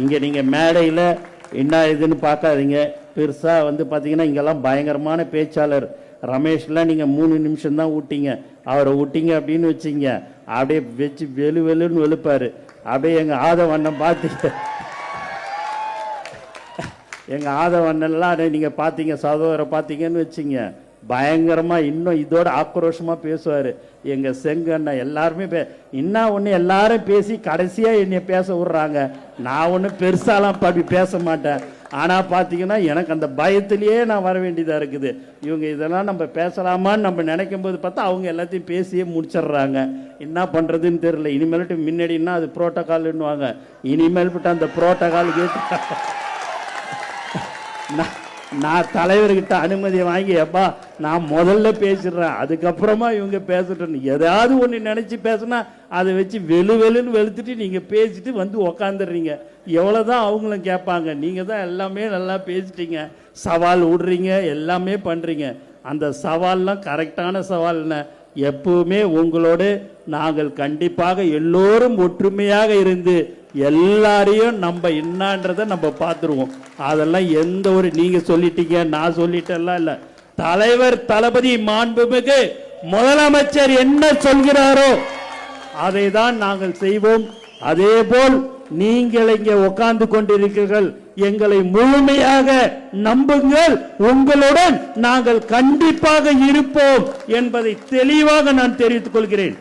இங்கே நீங்கள் மேடையில் என்ன இதுன்னு பார்க்காதீங்க. பெருசாக வந்து பார்த்தீங்கன்னா இங்கெல்லாம் பயங்கரமான பேச்சாளர். ரமேஷ்லாம் நீங்கள் 3 நிமிஷம் தான் விட்டீங்க. அவரை விட்டீங்க அப்படின்னு வச்சிங்க, அப்படியே வச்சு வெளுன்னு வெளுப்பார். அப்படியே எங்கள் ஆதவண்ணன் பார்த்தீங்க, எங்கள் ஆதவண்ணன்லாம் நீங்கள் பார்த்தீங்க, சகோதரை பார்த்தீங்கன்னு வச்சிங்க, பயங்கரமாக இன்னும் இதோட ஆக்ரோஷமாக பேசுவார். எங்கள் செங்கண்ணன் எல்லாருமே இன்னும் ஒன்று எல்லாரும் பேசி கடைசியாக என்னை பேச விட்றாங்க. நான் ஒன்றும் பெருசாலாம் அப்படி பேச மாட்டேன். ஆனால் பார்த்தீங்கன்னா எனக்கு அந்த பயத்திலேயே நான் வர வேண்டியதாக இருக்குது. இவங்க இதெல்லாம் நம்ம பேசலாமான்னு நம்ம நினைக்கும் போது பார்த்தா அவங்க எல்லாத்தையும் பேசியே முடிச்சிடுறாங்க. என்ன பண்ணுறதுன்னு தெரியல. இனிமேல்ட்டு முன்னாடின்னா அது புரோட்டோகால்னுவாங்க, இனிமேல்ட்டு அந்த புரோட்டோகால் கேட்டு நான் தலைவர்கிட்ட அனுமதியை வாங்கி எப்பா நான் முதல்ல பேசிடுறேன், அதுக்கப்புறமா இவங்க பேசட்டும். ஏதாவது ஒன்று நினச்சி பேசுனா அதை வச்சு வெளுன்னு வெளுத்துட்டு நீங்கள் பேசிட்டு வந்து உக்காந்துடுறீங்க. எவ்வளோதான் அவங்களும் கேட்பாங்க. நீங்கள் தான் எல்லாமே நல்லா பேசிட்டீங்க, சவால் விடுறீங்க, எல்லாமே பண்ணுறீங்க. அந்த சவால்லாம் கரெக்டான சவால்னு எப்பவுமே உங்களோடு நாங்கள் கண்டிப்பாக எல்லோரும் ஒற்றுமையாக இருந்து எல்லாரையும் நம்ம என்னன்றதை நம்ம பார்த்துருவோம். அதெல்லாம் எந்த ஒரு நீங்க சொல்லிட்டீங்க நான் சொல்லிட்டெல்லாம் இல்லை. தலைவர் தளபதி மாண்புமிகு முதலமைச்சர் என்ன சொல்கிறாரோ அதை தான் நாங்கள் செய்வோம். அதே போல் நீங்கள் இங்கே உட்கார்ந்து கொண்டிருக்கிறீர்கள், எங்களை முழுமையாக நம்புங்கள். உங்களுடன் நாங்கள் கண்டிப்பாக இருப்போம் என்பதை தெளிவாக நான் தெரிவித்துக் கொள்கிறேன்.